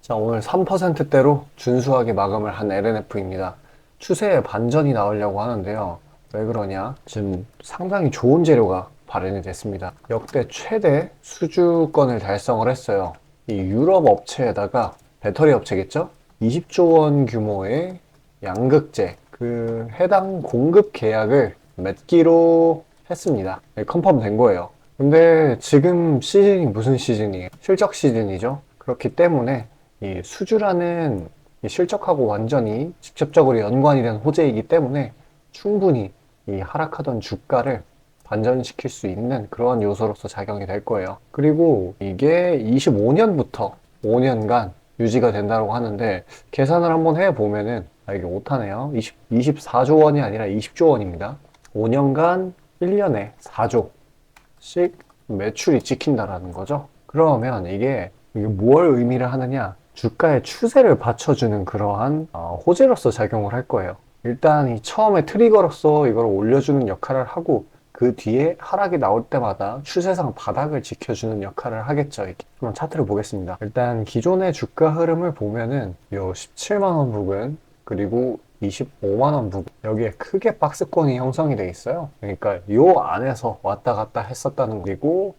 자, 오늘 3%대로 준수하게 마감을 한 LNF입니다. 추세에 반전이 나오려고 하는데요. 왜 그러냐? 지금 상당히 좋은 재료가 발현이 됐습니다. 역대 최대 수주권을 달성을 했어요. 이 유럽 업체에다가 배터리 업체겠죠? 20조 원 규모의 양극재, 그 해당 공급 계약을 맺기로 했습니다. 네, 컨펌 된 거예요. 근데 지금 시즌이 무슨 시즌이에요? 실적 시즌이죠. 그렇기 때문에 이 수주라는 이 실적하고 완전히 직접적으로 연관이 된 호재이기 때문에 충분히 이 하락하던 주가를 반전시킬 수 있는 그러한 요소로서 작용이 될 거예요. 그리고 이게 25년부터 5년간 유지가 된다고 하는데 계산을 한번 해보면은 이게 오타네요. 24조 원이 아니라 20조 원입니다. 5년간 1년에 4조씩 매출이 찍힌다라는 거죠. 그러면 이게 뭘 의미를 하느냐? 주가의 추세를 받쳐주는 그러한 호재로서 작용을 할 거예요. 일단 이 처음에 트리거로서 이걸 올려주는 역할을 하고 그 뒤에 하락이 나올 때마다 추세상 바닥을 지켜주는 역할을 하겠죠. 이렇게. 한번 차트를 보겠습니다. 일단 기존의 주가 흐름을 보면은 요 17만원 부근 그리고 25만원 부근 여기에 크게 박스권이 형성이 돼 있어요. 그러니까 요 안에서 왔다 갔다 했었다는 거고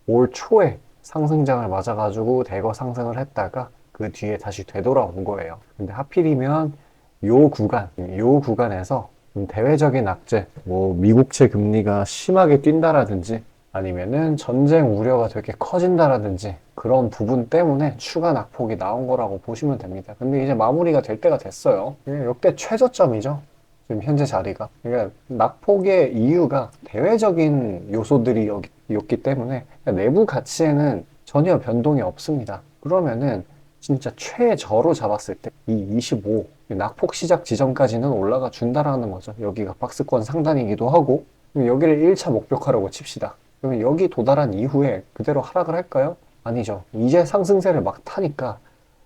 올 초에 상승장을 맞아가지고 대거 상승을 했다가 그 뒤에 다시 되돌아온 거예요. 근데 하필이면 요 구간에서 대외적인 악재, 뭐 미국채 금리가 심하게 뛴다라든지 아니면은 전쟁 우려가 되게 커진다라든지 그런 부분 때문에 추가 낙폭이 나온 거라고 보시면 됩니다. 근데 이제 마무리가 될 때가 됐어요. 이게 역대 최저점이죠. 지금 현재 자리가. 그러니까 낙폭의 이유가 대외적인 요소들이 였기 때문에 내부 가치에는 전혀 변동이 없습니다. 그러면은 진짜 최저로 잡았을 때 이 25 낙폭 시작 지점까지는 올라가 준다라는 거죠. 여기가 박스권 상단이기도 하고 여기를 1차 목표가라고 칩시다. 그러면 여기 도달한 이후에 그대로 하락을 할까요? 아니죠. 이제 상승세를 막 타니까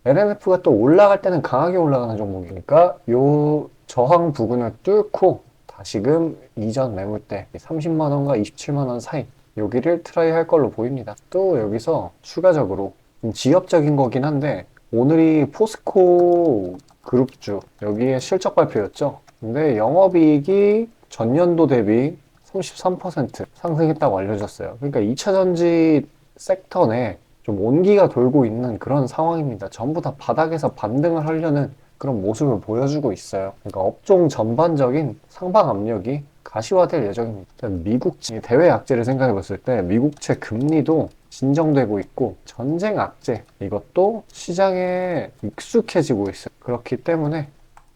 LNF가 또 올라갈 때는 강하게 올라가는 종목이니까 요 저항 부근을 뚫고 다시금 이전 매물대 30만원과 27만원 사이 여기를 트라이 할 걸로 보입니다. 또 여기서 추가적으로 좀 지엽적인 거긴 한데 오늘이 포스코 그룹주 여기에 실적 발표였죠. 근데 영업이익이 전년도 대비 33% 상승했다고 알려졌어요. 그러니까 2차전지 섹터 내 좀 온기가 돌고 있는 그런 상황입니다. 전부 다 바닥에서 반등을 하려는 그런 모습을 보여주고 있어요. 그러니까 업종 전반적인 상방 압력이 가시화될 예정입니다. 미국채 대외 악재를 생각해 봤을 때 미국채 금리도 진정되고 있고 전쟁 악재 이것도 시장에 익숙해지고 있어요. 그렇기 때문에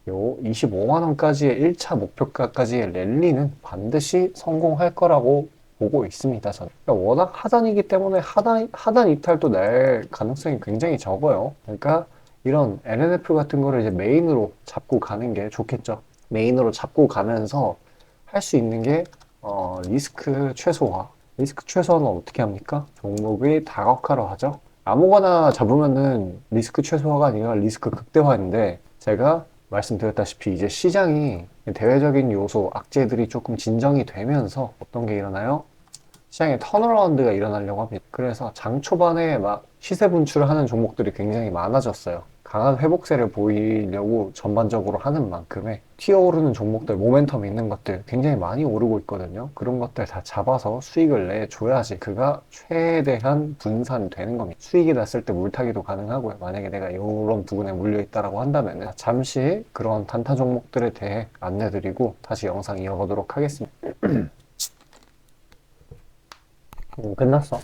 요 25만원까지의 1차 목표가까지의 랠리는 반드시 성공할 거라고 보고 있습니다. 저는. 그러니까 워낙 하단이기 때문에 하단 이탈도 날 가능성이 굉장히 적어요. 그러니까 이런 LNF 같은 거를 이제 메인으로 잡고 가는 게 좋겠죠. 메인으로 잡고 가면서 할 수 있는 게 리스크 최소화. 리스크 최소화는 어떻게 합니까? 종목의 다각화로 하죠. 아무거나 잡으면은 리스크 최소화가 아니라 리스크 극대화인데 제가 말씀드렸다시피 이제 시장이 대외적인 요소, 악재들이 조금 진정이 되면서 어떤 게 일어나요? 시장에 턴어라운드가 일어나려고 합니다. 그래서 장 초반에 막 시세 분출을 하는 종목들이 굉장히 많아졌어요. 강한 회복세를 보이려고 전반적으로 하는 만큼의 튀어오르는 종목들, 모멘텀 있는 것들 굉장히 많이 오르고 있거든요. 그런 것들 다 잡아서 수익을 내줘야지 그가 최대한 분산되는 겁니다. 수익이 났을 때 물타기도 가능하고요. 만약에 내가 이런 부분에 물려있다라고 한다면 잠시 그런 단타 종목들에 대해 안내드리고 다시 영상 이어가도록 하겠습니다. 끝났어.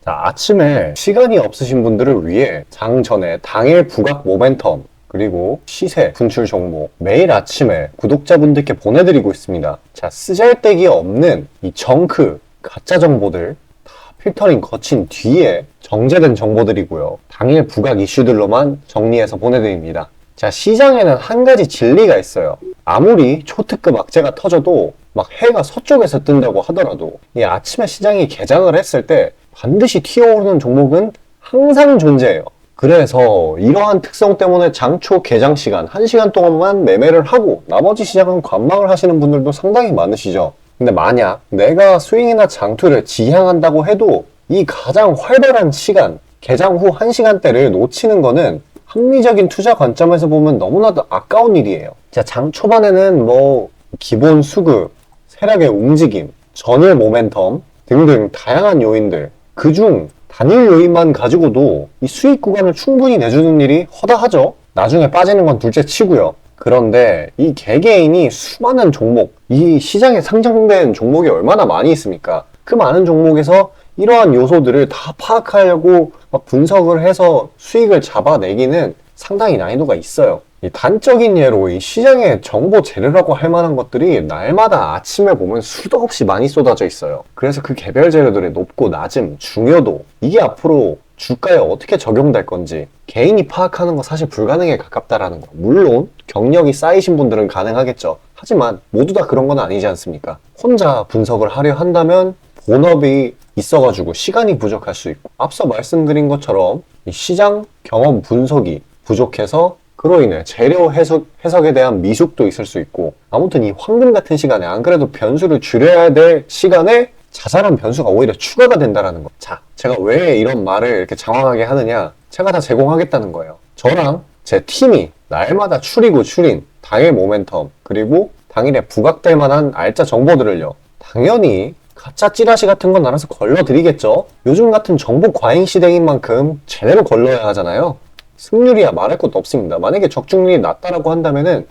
자, 아침에 시간이 없으신 분들을 위해 장 전에 당일 부각 모멘텀 그리고 시세 분출 종목 매일 아침에 구독자분들께 보내드리고 있습니다. 자, 쓰잘데기 없는 이 정크 가짜 정보들 다 필터링 거친 뒤에 정제된 정보들이고요. 당일 부각 이슈들로만 정리해서 보내드립니다. 자, 시장에는 한 가지 진리가 있어요. 아무리 초특급 악재가 터져도 막 해가 서쪽에서 뜬다고 하더라도 이 아침에 시장이 개장을 했을 때 반드시 튀어오르는 종목은 항상 존재해요. 그래서 이러한 특성 때문에 장초 개장 시간 1시간 동안만 매매를 하고 나머지 시장은 관망을 하시는 분들도 상당히 많으시죠. 근데 만약 내가 스윙이나 장투를 지향한다고 해도 이 가장 활발한 시간, 개장 후 1시간대를 놓치는 거는 합리적인 투자 관점에서 보면 너무나도 아까운 일이에요. 자, 장 초반에는 뭐 기본 수급, 세력의 움직임, 전일 모멘텀 등등 다양한 요인들, 그중 단일 요인만 가지고도 이 수익 구간을 충분히 내주는 일이 허다하죠. 나중에 빠지는 건 둘째 치고요. 그런데 이 개개인이 수많은 종목, 이 시장에 상장된 종목이 얼마나 많이 있습니까? 그 많은 종목에서 이러한 요소들을 다 파악하려고 막 분석을 해서 수익을 잡아내기는 상당히 난이도가 있어요. 이 단적인 예로 이 시장의 정보 재료라고 할 만한 것들이 날마다 아침에 보면 수도 없이 많이 쏟아져 있어요. 그래서 그 개별 재료들의 높고 낮음, 중요도, 이게 앞으로 주가에 어떻게 적용될 건지 개인이 파악하는 거 사실 불가능에 가깝다라는 거. 물론 경력이 쌓이신 분들은 가능하겠죠. 하지만 모두 다 그런 건 아니지 않습니까? 혼자 분석을 하려 한다면 본업이 있어가지고 시간이 부족할 수 있고, 앞서 말씀드린 것처럼 이 시장 경험 분석이 부족해서 그로 인해 재료 해석에 대한 미숙도 있을 수 있고, 아무튼 이 황금 같은 시간에 안 그래도 변수를 줄여야 될 시간에 자잘한 변수가 오히려 추가가 된다는 거. 자, 제가 왜 이런 말을 이렇게 장황하게 하느냐? 제가 다 제공하겠다는 거예요. 저랑 제 팀이 날마다 추리고 추린 당일 모멘텀, 그리고 당일에 부각될 만한 알짜 정보들을요, 당연히 가짜 찌라시 같은 건 알아서 걸러드리겠죠. 요즘 같은 정보 과잉 시대인 만큼 제대로 걸러야 하잖아요. 승률이야 말할 것도 없습니다. 만약에 적중률이 낮다라고 한다면은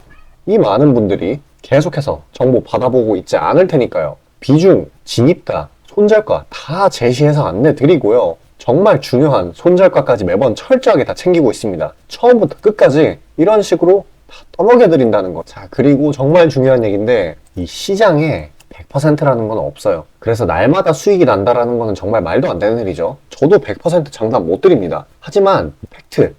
이 많은 분들이 계속해서 정보 받아보고 있지 않을 테니까요. 비중, 진입가, 손절가 다 제시해서 안내드리고요. 정말 중요한 손절가까지 매번 철저하게 다 챙기고 있습니다. 처음부터 끝까지 이런 식으로 다 떠먹여드린다는 거. 자, 그리고 정말 중요한 얘기인데, 이 시장에 100%라는 건 없어요. 그래서 날마다 수익이 난다라는 거는 정말 말도 안 되는 일이죠. 저도 100% 장담 못 드립니다. 하지만 팩트를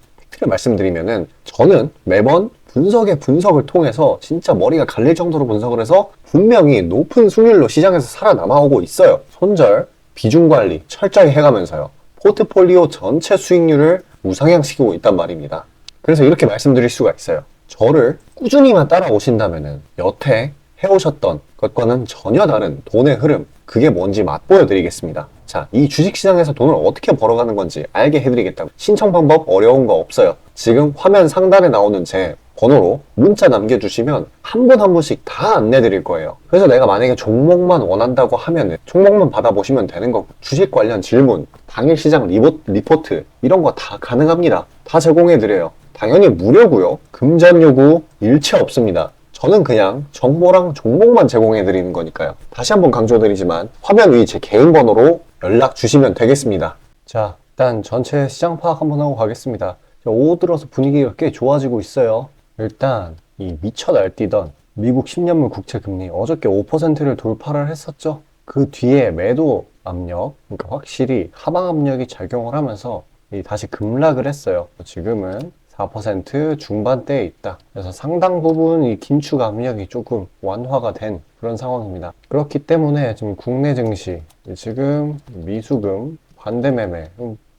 말씀드리면은, 저는 매번 분석을 통해서 진짜 머리가 갈릴 정도로 분석을 해서 분명히 높은 수익률로 시장에서 살아남아오고 있어요. 손절, 비중 관리 철저히 해가면서요. 포트폴리오 전체 수익률을 우상향시키고 있단 말입니다. 그래서 이렇게 말씀드릴 수가 있어요. 저를 꾸준히만 따라오신다면은 여태 해오셨던 것과는 전혀 다른 돈의 흐름, 그게 뭔지 맛보여 드리겠습니다. 자, 이 주식시장에서 돈을 어떻게 벌어가는 건지 알게 해드리겠다고. 신청 방법 어려운 거 없어요. 지금 화면 상단에 나오는 제 번호로 문자 남겨주시면 한 분 한 분씩 다 안내드릴 거예요. 그래서 내가 만약에 종목만 원한다고 하면은 종목만 받아보시면 되는 거고, 주식 관련 질문, 당일 시장 리포트 이런 거 다 가능합니다. 다 제공해드려요. 당연히 무료고요. 금전 요구 일체 없습니다. 저는 그냥 정보랑 종목만 제공해드리는 거니까요. 다시 한번 강조드리지만 화면 위 제 개인 번호로 연락 주시면 되겠습니다. 자, 일단 전체 시장 파악 한번 하고 가겠습니다. 오후 들어서 분위기가 꽤 좋아지고 있어요. 일단 이 미쳐 날뛰던 미국 10년물 국채 금리 어저께 5%를 돌파를 했었죠. 그 뒤에 매도 압력, 그러니까 확실히 하방 압력이 작용을 하면서 다시 급락을 했어요. 지금은 4% 중반대에 있다. 그래서 상당 부분 이 긴축 압력이 조금 완화가 된 그런 상황입니다. 그렇기 때문에 지금 국내 증시 지금 미수금 반대 매매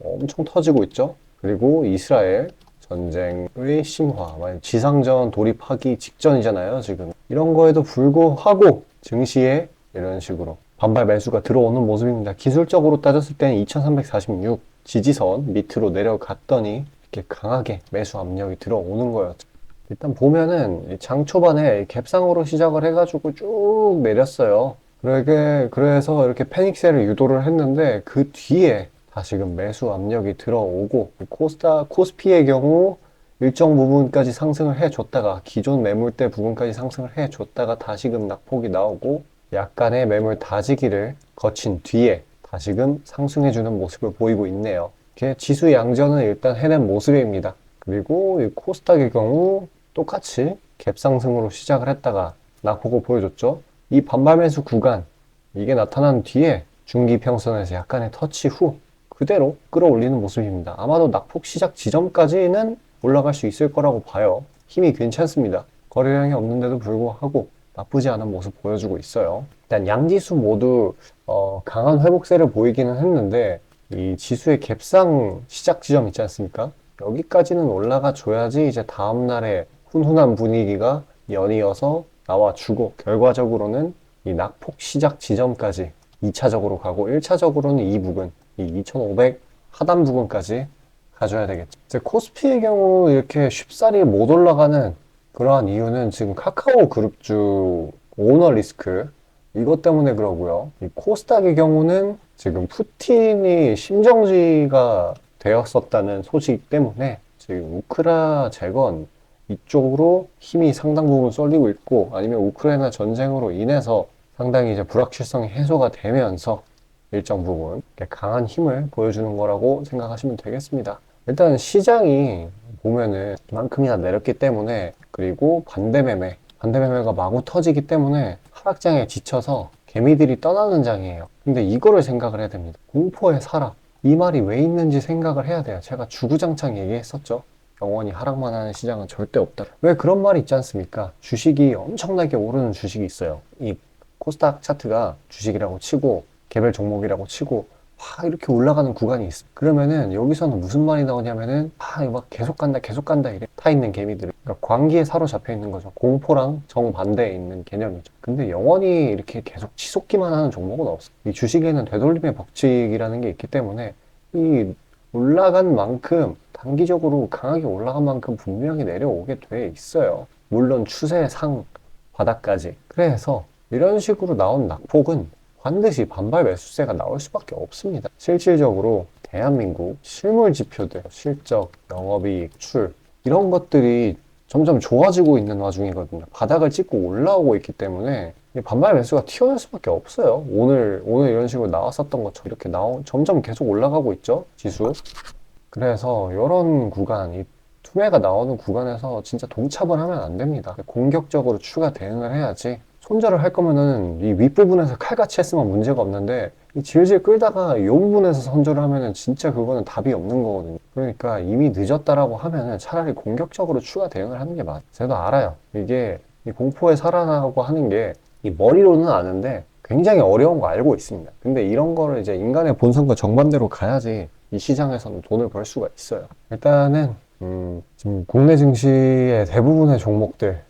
엄청 터지고 있죠. 그리고 이스라엘 전쟁의 심화, 지상전 돌입하기 직전이잖아요, 지금. 이런 거에도 불구하고 증시에 이런 식으로 반발 매수가 들어오는 모습입니다. 기술적으로 따졌을 때는 2346 지지선 밑으로 내려갔더니 이렇게 강하게 매수 압력이 들어오는 거였죠. 일단 보면은 장 초반에 갭상으로 시작을 해가지고 쭉 내렸어요. 그래서 이렇게 패닉셀을 유도를 했는데, 그 뒤에 다시금 매수 압력이 들어오고, 코스피의 경우 일정 부분까지 상승을 해줬다가 기존 매물대 부분까지 상승을 해줬다가 다시금 낙폭이 나오고 약간의 매물 다지기를 거친 뒤에 다시금 상승해주는 모습을 보이고 있네요. 이렇게 지수 양전은 일단 해낸 모습입니다. 그리고 이 코스닥의 경우 똑같이 갭상승으로 시작을 했다가 낙폭을 보여줬죠. 이 반발 매수 구간, 이게 나타난 뒤에 중기평선에서 약간의 터치 후 그대로 끌어올리는 모습입니다. 아마도 낙폭 시작 지점까지는 올라갈 수 있을 거라고 봐요. 힘이 괜찮습니다. 거래량이 없는데도 불구하고 나쁘지 않은 모습 보여주고 있어요. 일단 양지수 모두 강한 회복세를 보이기는 했는데, 이 지수의 갭상 시작 지점 있지 않습니까? 여기까지는 올라가 줘야지 이제 다음날에 훈훈한 분위기가 연이어서 나와주고, 결과적으로는 이 낙폭 시작 지점까지 2차적으로 가고 1차적으로는 이 부근, 이 2500 하단 부근까지 가줘야 되겠죠. 이제 코스피의 경우 이렇게 쉽사리 못 올라가는 그러한 이유는 지금 카카오 그룹주 오너 리스크, 이것 때문에 그러고요. 이 코스닥의 경우는 지금 푸틴이 심정지가 되었었다는 소식 때문에 지금 우크라 재건 이쪽으로 힘이 상당 부분 쏠리고 있고, 아니면 우크라이나 전쟁으로 인해서 상당히 이제 불확실성이 해소가 되면서 일정 부분 강한 힘을 보여주는 거라고 생각하시면 되겠습니다. 일단 시장이 보면은 이만큼이나 내렸기 때문에, 그리고 반대매매가 마구 터지기 때문에 하락장에 지쳐서 개미들이 떠나는 장이에요. 근데 이거를 생각을 해야 됩니다. 공포의 사람, 이 말이 왜 있는지 생각을 해야 돼요. 제가 주구장창 얘기했었죠. 영원히 하락만 하는 시장은 절대 없다. 왜 그런 말이 있지 않습니까? 주식이 엄청나게 오르는 주식이 있어요. 이 코스닥 차트가 주식이라고 치고 개별 종목이라고 치고 막 이렇게 올라가는 구간이 있어. 그러면은 여기서는 무슨 말이 나오냐면은 이거 막 계속 간다 이래. 타 있는 개미들, 그러니까 광기에 사로잡혀 있는 거죠. 공포랑 정반대에 있는 개념이죠. 근데 영원히 이렇게 계속 치솟기만 하는 종목은 없어. 이 주식에는 되돌림의 법칙이라는 게 있기 때문에 이 올라간 만큼, 단기적으로 강하게 올라간 만큼 분명히 내려오게 돼 있어요. 물론 추세 상 바닥까지. 그래서 이런 식으로 나온 낙폭은 반드시 반발 매수세가 나올 수밖에 없습니다. 실질적으로 대한민국 실물 지표들, 실적, 영업이익, 출, 이런 것들이 점점 좋아지고 있는 와중이거든요. 바닥을 찍고 올라오고 있기 때문에 반발 매수가 튀어나올 수밖에 없어요. 오늘 이런 식으로 나왔었던 것처럼 이렇게 점점 계속 올라가고 있죠, 지수. 그래서 이런 구간, 이 투매가 나오는 구간에서 진짜 동참을 하면 안 됩니다. 공격적으로 추가 대응을 해야지. 손절을 할 거면은 이 윗부분에서 칼같이 했으면 문제가 없는데, 이 질질 끌다가 이 부분에서 손절을 하면은 진짜 그거는 답이 없는 거거든요. 그러니까 이미 늦었다라고 하면은 차라리 공격적으로 추가 대응을 하는 게 맞아요. 저도 알아요. 이게 이 공포에 살아나고 하는 게 이 머리로는 아는데 굉장히 어려운 거 알고 있습니다. 근데 이런 거를 이제 인간의 본성과 정반대로 가야지 이 시장에서는 돈을 벌 수가 있어요. 일단은 지금 국내 증시의 대부분의 종목들,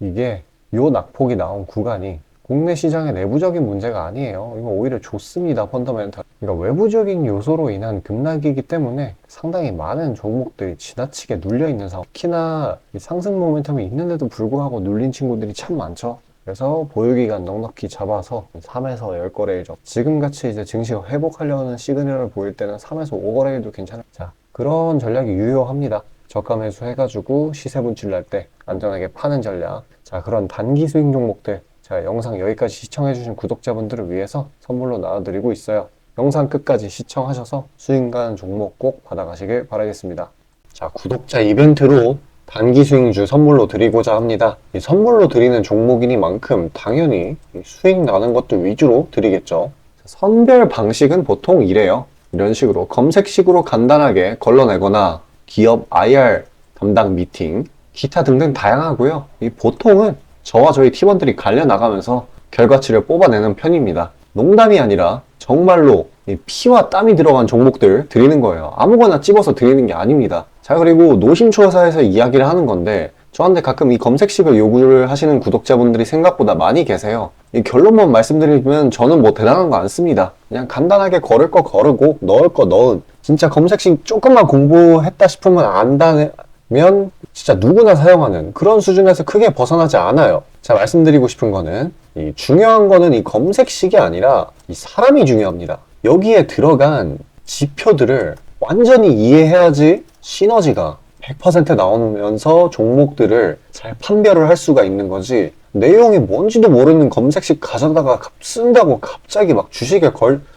이게 요 낙폭이 나온 구간이 국내 시장의 내부적인 문제가 아니에요. 이거 오히려 좋습니다, 펀더멘털. 그러니까 외부적인 요소로 인한 급락이기 때문에 상당히 많은 종목들이 지나치게 눌려있는 상황. 특히나 이 상승 모멘텀이 있는데도 불구하고 눌린 친구들이 참 많죠. 그래서 보유기간 넉넉히 잡아서 3에서 10거래일 정도. 지금같이 이제 증시가 회복하려는 시그널을 보일 때는 3에서 5거래일도 괜찮아요. 자, 그런 전략이 유효합니다. 저가 매수 해가지고 시세 분출날 때 안전하게 파는 전략. 자, 그런 단기 수익 종목들, 자, 영상 여기까지 시청해주신 구독자분들을 위해서 선물로 나눠드리고 있어요. 영상 끝까지 시청하셔서 수익 가는 종목 꼭 받아가시길 바라겠습니다. 자, 구독자 이벤트로 단기 수익주 선물로 드리고자 합니다. 이 선물로 드리는 종목이니만큼 당연히 수익 나는 것들 위주로 드리겠죠. 선별 방식은 보통 이래요. 이런 식으로 검색식으로 간단하게 걸러내거나 기업 IR 담당 미팅, 기타 등등 다양하고요. 이 보통은 저와 저희 팀원들이 갈려 나가면서 결과치를 뽑아내는 편입니다. 농담이 아니라 정말로 피와 땀이 들어간 종목들 드리는 거예요. 아무거나 찝어서 드리는 게 아닙니다. 자, 그리고 노심초사에서 이야기를 하는 건데, 저한테 가끔 이 검색식을 요구를 하시는 구독자분들이 생각보다 많이 계세요. 이 결론만 말씀드리면 저는 뭐 대단한 거 안 씁니다. 그냥 간단하게 걸을 거 거르고 넣을 거 넣은, 진짜 검색식 조금만 공부했다 싶으면 안다면 진짜 누구나 사용하는 그런 수준에서 크게 벗어나지 않아요. 자, 말씀드리고 싶은 거는 이 중요한 거는 이 검색식이 아니라 이 사람이 중요합니다. 여기에 들어간 지표들을 완전히 이해해야지 시너지가 100% 나오면서 종목들을 잘 판별을 할 수가 있는 거지, 내용이 뭔지도 모르는 검색식 가져다가 쓴다고 갑자기 막 주식에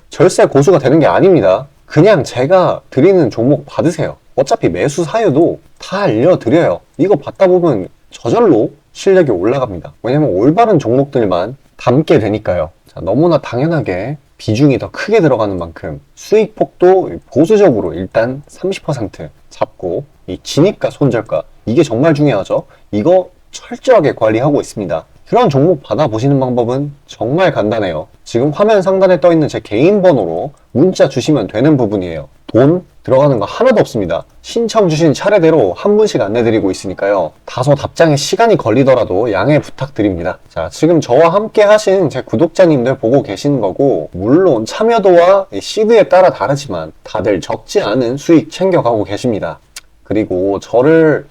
절세 고수가 되는 게 아닙니다. 그냥 제가 드리는 종목 받으세요. 어차피 매수 사유도 다 알려드려요. 이거 받다 보면 저절로 실력이 올라갑니다. 왜냐면 올바른 종목들만 담게 되니까요. 자, 너무나 당연하게 비중이 더 크게 들어가는 만큼 수익폭도 보수적으로 일단 30% 잡고, 이 진입가 손절가, 이게 정말 중요하죠. 이거 철저하게 관리하고 있습니다. 그런 종목 받아보시는 방법은 정말 간단해요. 지금 화면 상단에 떠있는 제 개인 번호로 문자 주시면 되는 부분이에요. 돈 들어가는 거 하나도 없습니다. 신청 주신 차례대로 한 분씩 안내드리고 있으니까요. 다소 답장에 시간이 걸리더라도 양해 부탁드립니다. 자, 지금 저와 함께 하신 제 구독자님들 보고 계신 거고, 물론 참여도와 시드에 따라 다르지만 다들 적지 않은 수익 챙겨가고 계십니다. 그리고 저를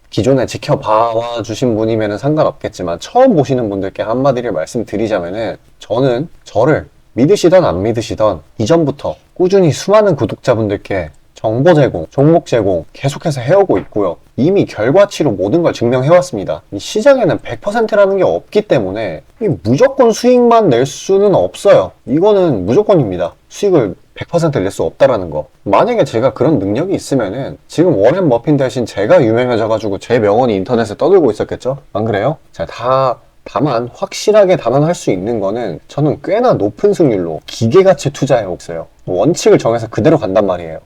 기존에 지켜봐 주신 분이면 상관없겠지만 처음 보시는 분들께 한마디를 말씀드리자면은, 저는 저를 믿으시던 안 믿으시던 이전부터 꾸준히 수많은 구독자분들께 정보 제공, 종목 제공 계속해서 해오고 있고요. 이미 결과치로 모든 걸 증명해왔습니다. 이 시장에는 100%라는 게 없기 때문에 무조건 수익만 낼 수는 없어요. 이거는 무조건입니다. 수익을 100% 낼 수 없다라는 거. 만약에 제가 그런 능력이 있으면은 지금 워렌 버핏 대신 제가 유명해져가지고 제 명언이 인터넷에 떠들고 있었겠죠? 안 그래요? 자, 다만 확실하게 단언할 수 있는 거는 저는 꽤나 높은 승률로 기계같이 투자해왔어요. 원칙을 정해서 그대로 간단 말이에요.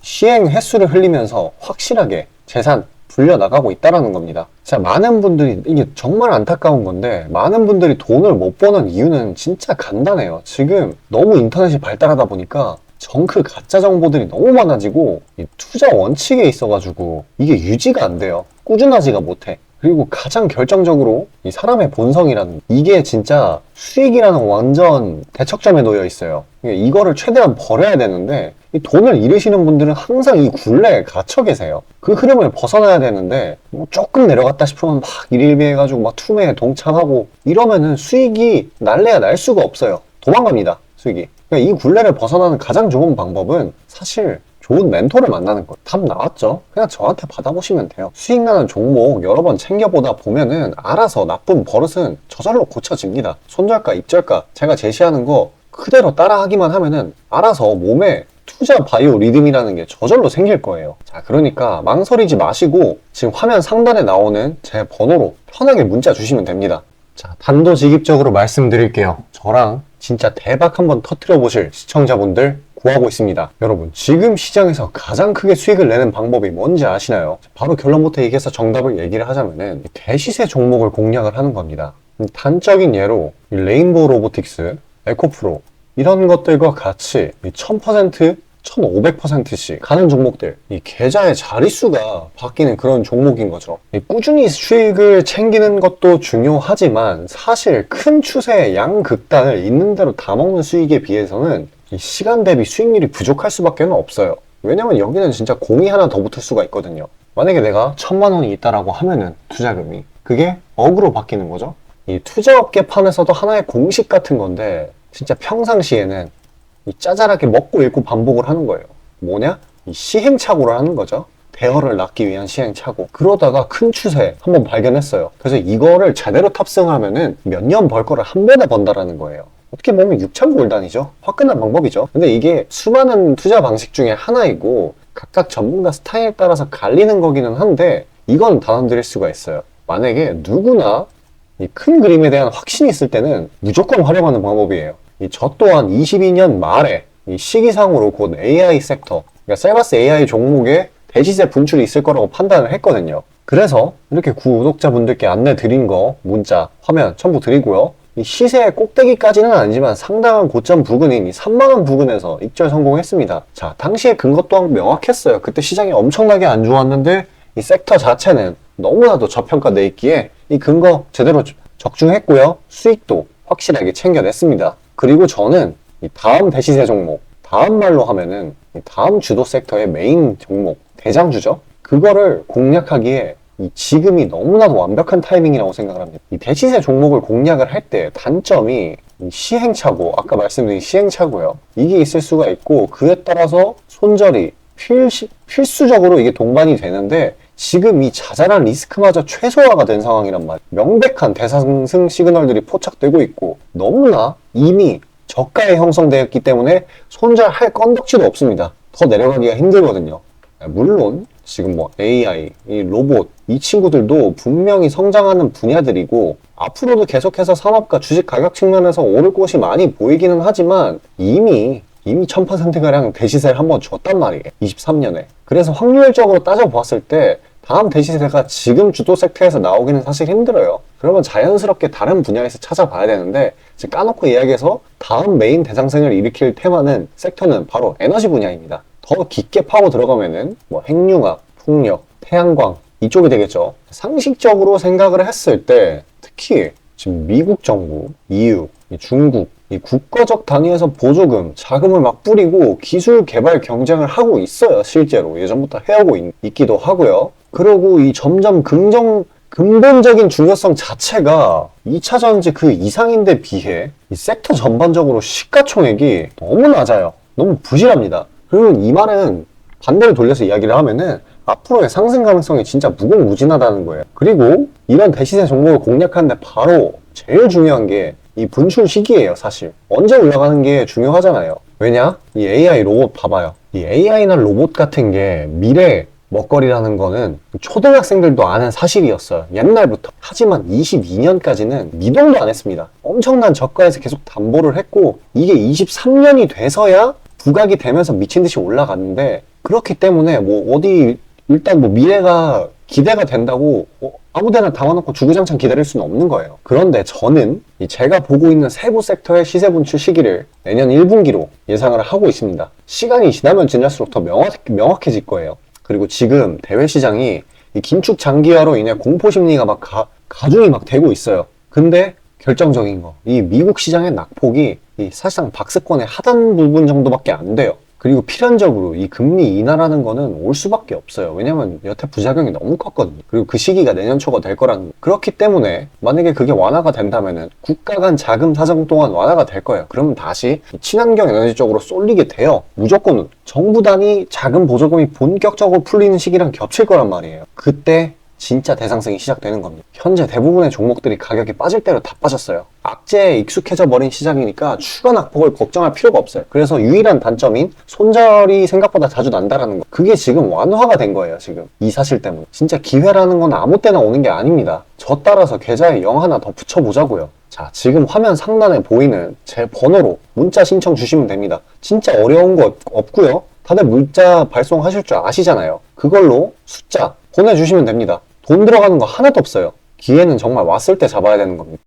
시행 횟수를 흘리면서 확실하게 재산 불려나가고 있다는 겁니다. 자, 많은 분들이, 이게 정말 안타까운 건데, 많은 분들이 돈을 못 버는 이유는 진짜 간단해요. 지금 너무 인터넷이 발달하다 보니까 정크 가짜 정보들이 너무 많아지고, 이 투자 원칙에 있어가지고 이게 유지가 안 돼요. 꾸준하지가 못해. 그리고 가장 결정적으로 이 사람의 본성이라는, 이게 진짜 수익이라는 완전 대척점에 놓여 있어요. 이거를 최대한 버려야 되는데, 이 돈을 잃으시는 분들은 항상 이 굴레에 갇혀 계세요. 그 흐름을 벗어나야 되는데, 뭐 조금 내려갔다 싶으면 막 일일비해가지고 막 투매에 동참하고 이러면은 수익이 날래야 날 수가 없어요. 도망갑니다, 수익이. 그러니까 이 굴레를 벗어나는 가장 좋은 방법은 사실 좋은 멘토를 만나는 거예요. 답 나왔죠? 그냥 저한테 받아보시면 돼요. 수익 나는 종목 여러 번 챙겨보다 보면은 알아서 나쁜 버릇은 저절로 고쳐집니다. 손절가, 입절가 제가 제시하는 거 그대로 따라하기만 하면은 알아서 몸에 투자 바이오 리듬이라는 게 저절로 생길 거예요. 자, 그러니까 망설이지 마시고 지금 화면 상단에 나오는 제 번호로 편하게 문자 주시면 됩니다. 자, 단도직입적으로 말씀드릴게요. 저랑 진짜 대박 한번 터뜨려 보실 시청자분들 구하고 있습니다. 여러분, 지금 시장에서 가장 크게 수익을 내는 방법이 뭔지 아시나요? 바로 결론부터 얘기해서 정답을 얘기를 하자면은 대시세 종목을 공략을 하는 겁니다. 단적인 예로 레인보우 로보틱스, 에코프로 이런 것들과 같이 1000%, 1500%씩 가는 종목들, 이 계좌의 자릿수가 바뀌는 그런 종목인 거죠. 꾸준히 수익을 챙기는 것도 중요하지만 사실 큰 추세의 양극단을 있는 대로 다 먹는 수익에 비해서는 이 시간 대비 수익률이 부족할 수밖에 없어요. 왜냐면 여기는 진짜 공이 하나 더 붙을 수가 있거든요. 만약에 내가 1000만 원이 있다라고 하면은 투자금이, 그게 억으로 바뀌는 거죠. 이 투자업계판에서도 하나의 공식 같은 건데, 진짜 평상시에는 이 짜잘하게 먹고 읽고 반복을 하는 거예요. 뭐냐? 이 시행착오를 하는 거죠. 대여를 낳기 위한 시행착오. 그러다가 큰 추세 한번 발견했어요. 그래서 이거를 제대로 탑승하면은 몇 년 벌 거를 한 번에 번다라는 거예요. 어떻게 보면 육천골단이죠. 화끈한 방법이죠. 근데 이게 수많은 투자 방식 중에 하나이고 각각 전문가 스타일에 따라서 갈리는 거기는 한데, 이건 단언드릴 수가 있어요. 만약에 누구나 이 큰 그림에 대한 확신이 있을 때는 무조건 활용하는 방법이에요. 저 또한 22년 말에 이 시기상으로 곧 AI 섹터, 그러니까 셀바스 AI 종목에 대시세 분출이 있을 거라고 판단을 했거든요. 그래서 이렇게 구독자분들께 안내 드린 거 문자, 화면 첨부 드리고요. 이 시세의 꼭대기까지는 아니지만 상당한 고점 부근인 이 3만원 부근에서 입절 성공했습니다. 자, 당시에 근거 또한 명확했어요. 그때 시장이 엄청나게 안 좋았는데 이 섹터 자체는 너무나도 저평가돼 있기에 이 근거 제대로 적중했고요. 수익도 확실하게 챙겨냈습니다. 그리고 저는 이 다음 대시세 종목, 다음 말로 하면은 이 다음 주도 섹터의 메인 종목, 대장주죠. 그거를 공략하기에 이 지금이 너무나도 완벽한 타이밍이라고 생각을 합니다. 이 대시세 종목을 공략을 할 때 단점이 이 시행착오, 아까 말씀드린 시행착오요. 이게 있을 수가 있고, 그에 따라서 손절이 필수적으로 이게 동반이 되는데, 지금 이 자잘한 리스크마저 최소화가 된 상황이란 말이에요. 명백한 대상승 시그널들이 포착되고 있고, 너무나 이미 저가에 형성되었기 때문에 손절할 건덕지도 없습니다. 더 내려가기가 힘들거든요. 물론 지금 뭐 AI, 이 로봇, 이 친구들도 분명히 성장하는 분야들이고 앞으로도 계속해서 산업과 주식 가격 측면에서 오를 곳이 많이 보이기는 하지만 이미 1000%가량 대시세를 한번 줬단 말이에요. 23년에. 그래서 확률적으로 따져보았을 때 다음 대시세가 지금 주도 섹터에서 나오기는 사실 힘들어요. 그러면 자연스럽게 다른 분야에서 찾아봐야 되는데, 지금 까놓고 이야기해서 다음 메인 대상승을 일으킬 테마는, 섹터는 바로 에너지 분야입니다. 더 깊게 파고 들어가면은 뭐 핵융합, 풍력, 태양광 이쪽이 되겠죠. 상식적으로 생각을 했을 때 특히 지금 미국 정부, EU, 중국 이 국가적 단위에서 보조금, 자금을 막 뿌리고 기술 개발 경쟁을 하고 있어요. 실제로 예전부터 해오고 있기도 하고요. 그리고 이 점점 근본적인 중요성 자체가 2차 전지 그 이상인데 비해 이 섹터 전반적으로 시가총액이 너무 낮아요. 너무 부실합니다. 그리고 이 말은 반대로 돌려서 이야기를 하면은 앞으로의 상승 가능성이 진짜 무궁무진하다는 거예요. 그리고 이런 대시세 종목을 공략하는데 바로 제일 중요한 게 이 분출 시기예요, 사실. 언제 올라가는 게 중요하잖아요. 왜냐? 이 AI 로봇 봐봐요. 이 AI나 로봇 같은 게 미래 먹거리라는 거는 초등학생들도 아는 사실이었어요. 옛날부터. 하지만 22년까지는 미동도 안 했습니다. 엄청난 저가에서 계속 담보를 했고 이게 23년이 돼서야 부각이 되면서 미친 듯이 올라갔는데 그렇기 때문에 뭐 어디 일단 뭐 미래가 기대가 된다고 아무데나 담아놓고 주구장창 기다릴 수는 없는 거예요. 그런데 저는 제가 보고 있는 세부 섹터의 시세 분출 시기를 내년 1분기로 예상을 하고 있습니다. 시간이 지나면 지날수록 더 명확해질 거예요. 그리고 지금 대외 시장이 이 긴축 장기화로 인해 공포 심리가 막 가중이 막 되고 있어요. 근데 결정적인 거, 이 미국 시장의 낙폭이 사실상 박스권의 하단 부분 정도밖에 안 돼요. 그리고 필연적으로 이 금리 인하라는 거는 올 수밖에 없어요. 왜냐면 여태 부작용이 너무 컸거든요. 그리고 그 시기가 내년 초가 될 거라는 거. 그렇기 때문에 만약에 그게 완화가 된다면은 국가 간 자금 사정 동안 완화가 될 거예요. 그러면 다시 친환경 에너지 쪽으로 쏠리게 돼요. 무조건 정부 단위 자금 보조금이 본격적으로 풀리는 시기랑 겹칠 거란 말이에요. 그때 진짜 대상승이 시작되는 겁니다. 현재 대부분의 종목들이 가격이 빠질 대로 다 빠졌어요. 악재에 익숙해져 버린 시장이니까 추가 낙폭을 걱정할 필요가 없어요. 그래서 유일한 단점인 손절이 생각보다 자주 난다라는 거. 그게 지금 완화가 된 거예요, 지금. 이 사실 때문에. 진짜 기회라는 건 아무 때나 오는 게 아닙니다. 저 따라서 계좌에 0 하나 더 붙여보자고요. 자, 지금 화면 상단에 보이는 제 번호로 문자 신청 주시면 됩니다. 진짜 어려운 거 없고요. 다들 문자 발송하실 줄 아시잖아요. 그걸로 숫자 보내주시면 됩니다. 돈 들어가는 거 하나도 없어요. 기회는 정말 왔을 때 잡아야 되는 겁니다.